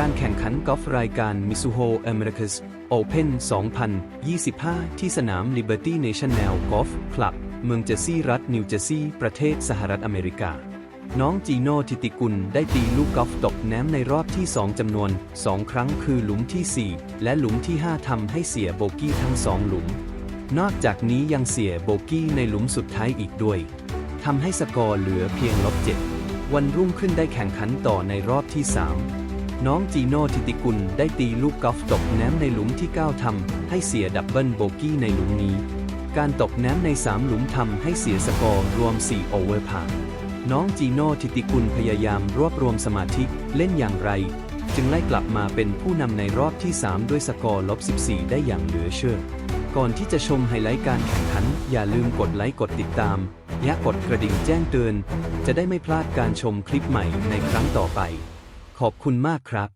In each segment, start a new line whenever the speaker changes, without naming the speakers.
การแข่งขันกอล์ฟรายการ Mizuho Americas Open 2025 ที่สนาม Liberty National Golf Club เมืองเจอร์ซีย์รัฐนิวเจอร์ซีย์ประเทศสหรัฐอเมริกาน้องจีโน่ ธิติกุลได้ตีลูกกอล์ฟตกน้ำในรอบที่ 2 จำนวน 2 ครั้งคือหลุมที่ 4 และหลุมที่ 5 ทำให้เสียโบกี้ทั้ง 2 หลุมนอกจากนี้ยังเสียโบกี้ในหลุมสุดท้ายอีกด้วยทำให้สกอร์เหลือเพียง-7 วันรุ่งขึ้นได้แข่งขันต่อในรอบที่ 3 น้องจีโน่ ธิติกุลได้ตีลูกกอล์ฟตกน้ำในหลุมที่ 9 ทำให้เสียดับเบิลโบกี้ในหลุมนี้การตกน้ำใน 3 หลุมทำให้เสียสกอร์รวม 4 โอเวอร์พาร์น้องจีโน่ ธิติกุลพยายามรวบรวมสมาธิเล่นอย่างไรจึงไล่กลับมาเป็นผู้นำในรอบที่ 3 ด้วยสกอร์-14 ได้อย่างเหลือเชื่อก่อนที่จะชมไฮไลท์การแข่งขันอย่าลืมกดไลค์กดติดตามและกดกระดิ่งแจ้งเตือนจะได้ไม่พลาดการชมคลิปใหม่ในครั้งต่อไปขอบคุณมากครับ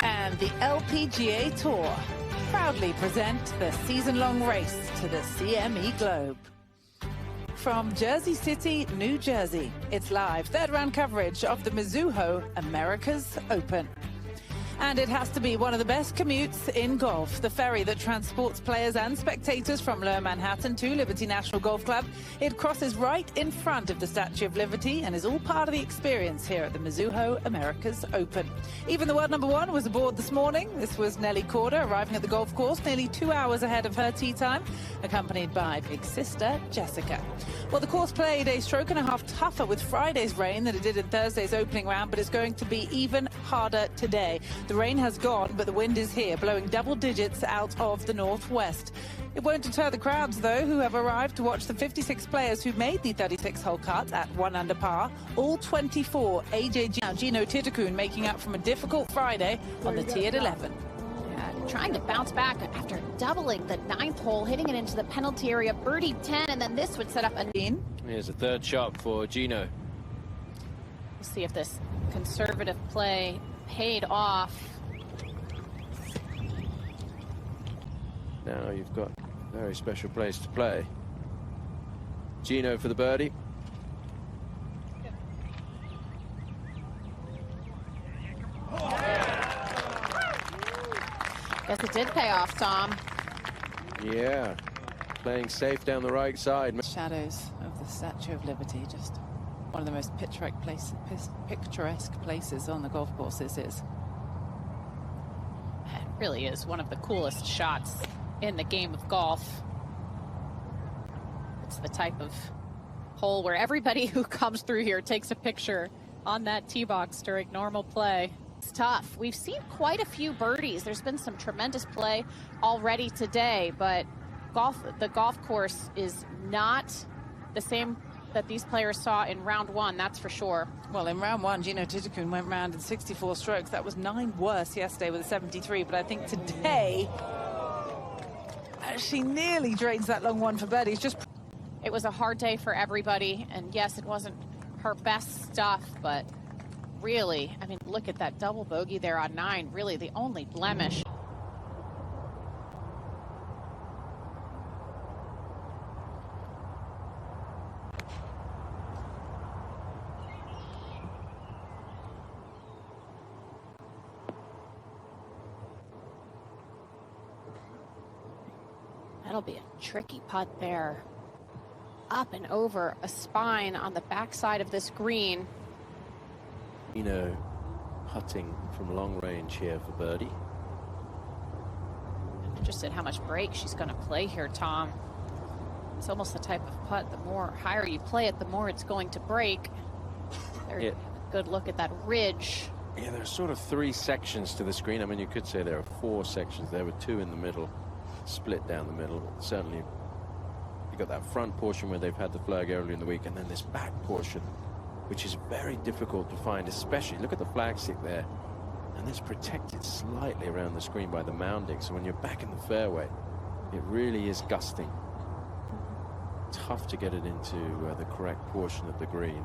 And the LPGA Tour proudly present the season-long race to the CME Globe. From Jersey City, New Jersey, it's live third-round coverage of the Mizuho Americas Open. And it has to be one of the best commutes in golf. The ferry that transports players and spectators from Lower Manhattan to Liberty National Golf Club. It crosses right in front of the Statue of Liberty and is all part of the experience here at the Mizuho Americas Open. Even the world number one was aboard this morning. This was Nelly Korda arriving at the golf course nearly 2 hours ahead of her tee time, accompanied by big sister Jessica. Well, the course played a stroke and a half tougher with Friday's rain than it did in Thursday's opening round, but it's going to be even harder today. The rain has gone, but the wind is here, blowing double digits out of the northwest. It won't deter the crowds, though, who have arrived to watch the 56 players who made the 36-hole cut at 1 under par. All 24 Jeeno Thitikul making up from a difficult Friday on the tee at 11.
Trying to bounce back after doubling the 9th hole, hitting it into the penalty area, birdie 10, and then this would set up a...
Here's a third shot for Jeeno.
We'll see if this conservative play paid off.
Now you've got a very special place to play. Jeeno for the birdie.
Guess it did pay off, Tom.
Yeah, playing safe down the right side.
Shadows of the Statue of Liberty, just one of the most picturesque places on the golf course this is.
It really is one of the coolest shots in the game of golf. It's the type of hole where everybody who comes through here takes a picture on that tee box during normal play. It's tough. We've seen quite a few birdies. There's been some tremendous play already today, but the golf course is not the same that these players saw in round one, that's for sure.
Well, in round one, Jeeno Thitikul went round in 64 strokes. That was 9 worse yesterday with a 73, but I think today she nearly drains that long one for birdies.
It was a hard day for everybody, and yes, it wasn't her best stuff, but really, I mean, look at that double bogey there on 9, really the only blemish. That'll be a tricky putt there. Up and over a spine on the backside of this green.
Jeeno putting from long range here for birdie.
I'm interested how much break she's going to play here, Tom. It's almost the type of putt, the more higher you play it, the more it's going to break. There's a good look at that ridge.
Yeah, there's sort of 3 sections to the screen. I mean, you could say there are 4 sections. There were 2 in the middle, split down the middle. Certainly, you got that front portion where they've had the flag earlier in the week, and then this back portion, which is very difficult to find, especially, look at the flag stick there, and it's protected slightly around the screen by the mounding, so when you're back in the fairway, it really is gusting. Tough to get it into the correct portion of the green.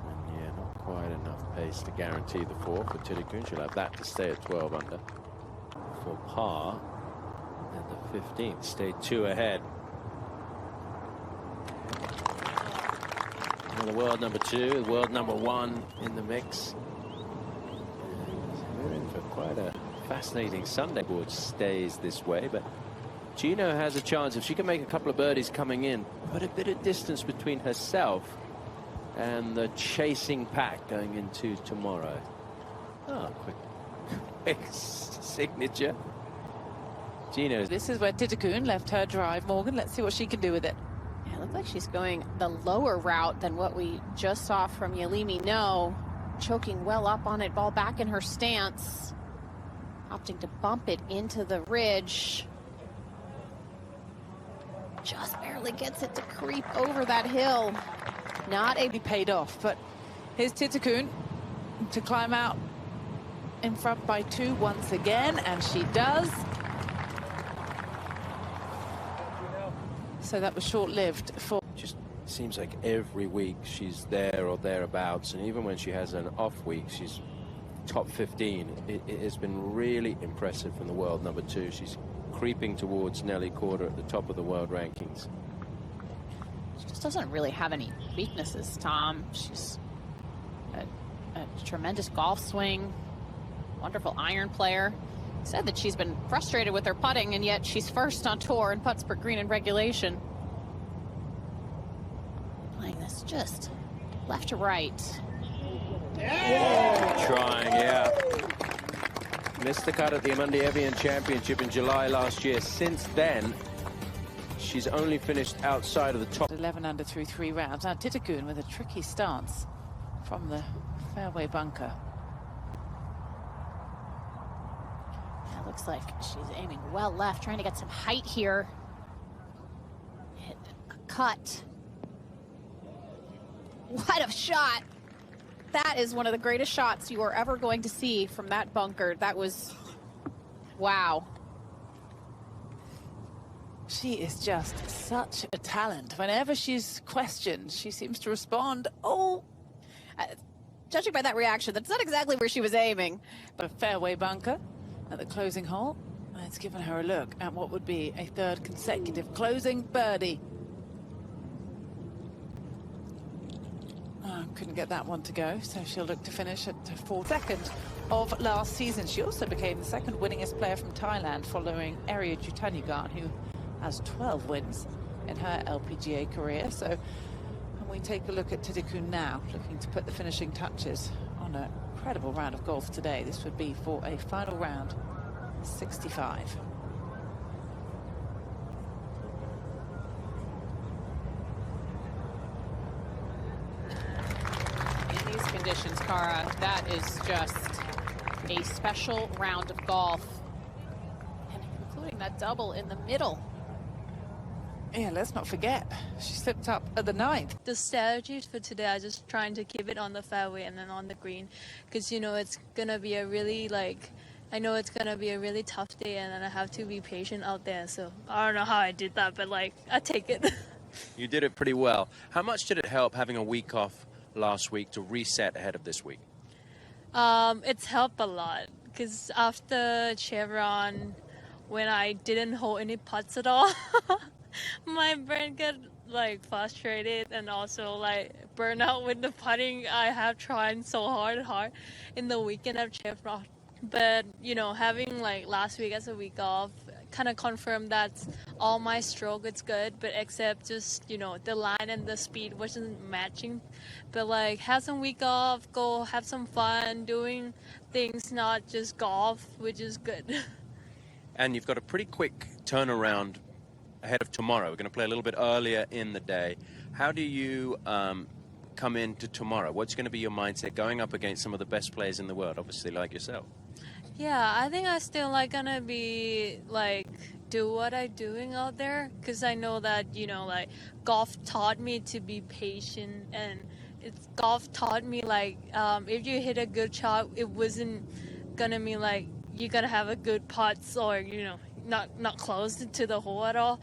And yeah, not quite enough pace to guarantee the 4 for Thitikul. She'll have that to stay at 12 under for par, and the 15th stayed 2 ahead. The world number 2, the world number 1 in the mix. We're in for quite a fascinating Sunday. Board stays this way, but Jeeno has a chance if she can make a couple of birdies coming in, put a bit of distance between herself and the chasing pack going into tomorrow. Oh, quick signature. Jeeno.
This is where Thitikul left her drive, Morgan. Let's see what she can do with it.
It looks like she's going the lower route than what we just saw from Yalimi No. Choking well up on it, ball back in her stance. Opting to bump it into the ridge. Just barely gets it to creep over that hill. Not a...
paid off, but here's Thitikul to climb out in front by 2 once again, and she does. So that was short-lived for...
Just seems like every week she's there or thereabouts, and even when she has an off week, she's top 15. It has been really impressive from the world number 2. She's creeping towards Nelly Korda at the top of the world rankings.
She just doesn't really have any weaknesses, Tom. She's a tremendous golf swing, wonderful iron player. Said that she's been frustrated with her putting, and yet she's first on tour in putts per green in regulation. Playing this just left to right.
Trying, yeah. Missed the cut at the Amundi Evian Championship in July last year. Since then, she's only finished outside of the top.
11 under through 3 rounds. Now Thitikul with a tricky stance from the fairway bunker.
It looks like she's aiming well left, trying to get some height here. Hit a cut. What a shot! That is one of the greatest shots you are ever going to see from that bunker. That was, wow.
She is just such a talent. Whenever she's questioned, she seems to respond, oh.
Judging by that reaction, that's not exactly where she was aiming.
But a fairway bunker at the closing hole. And it's given her a look at what would be a 3rd consecutive closing birdie. Couldn't get that one to go, so she'll look to finish at 42nd of last season. She also became the 2nd winningest player from Thailand, following Arya Jutanyagan, who has 12 wins in her LPGA career. So when we take a look at Thitikul now, looking to put the finishing touches on an incredible round of golf today. This would be for a final round 65.
Conditions, Cara, that is just a special round of golf, and including that double in the middle.
Yeah, let's not forget, she slipped up at the 9th.
The strategies for today are just trying to keep it on the fairway and then on the green, because you know it's gonna be a really I know it's gonna be a really tough day, and then I have to be patient out there. So I don't know how I did that, but I take it.
You did it pretty well. How much did it help having a week off last week to reset ahead of this week?
It's helped a lot, because after Chevron, when I didn't hold any putts at all, my brain got frustrated and also burn out with the putting. I have tried so hard in the weekend of Chevron, but you know, having last week as a week off kind of confirmed that all my stroke is good, but except just, you know, the line and the speed wasn't matching. But have some week off, go have some fun doing things, not just golf, which is good.
And you've got a pretty quick turnaround ahead of tomorrow. We're going to play a little bit earlier in the day. How do you come into tomorrow? What's going to be your mindset going up against some of the best players in the world, obviously, like yourself?
Yeah, I think I still gonna be do what I'm doing out there, because I know that, you know, golf taught me to be patient, and golf taught me if you hit a good shot, it wasn't gonna mean you're gonna have a good putts, or you know, not close to the hole at all.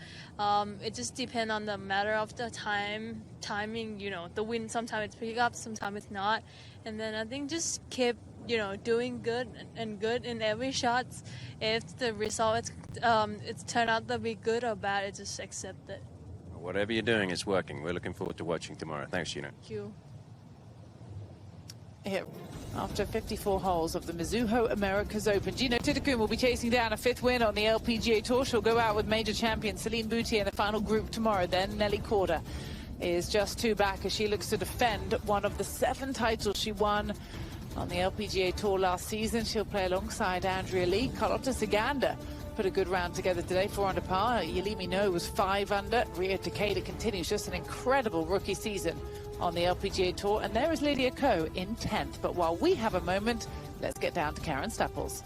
It just depends on the matter of the timing. You know, the wind sometimes it's pick up, sometimes it's not, and then I think just keep, you know, doing good in every shot. If the result it's turned out to be good or bad, I just accept it.
Whatever you're doing is working. We're looking forward to watching tomorrow. Thanks, Jeeno.
Thank you.
Here, after 54 holes of the Mizuho Americas Open, Jeeno Thitikul will be chasing down a 5th win on the LPGA Tour. She'll go out with major champion Celine Boutier in the final group tomorrow. Then Nelly Korda is just 2 back as she looks to defend one of the 7 titles she won on the LPGA Tour last season. She'll play alongside Andrea Lee. Carlota Ciganda put a good round together today, 4 under par. Yelimi No was 5 under. Rio Takeda continues just an incredible rookie season on the LPGA Tour. And there is Lydia Ko in 10th. But while we have a moment, let's get down to Karen Staples.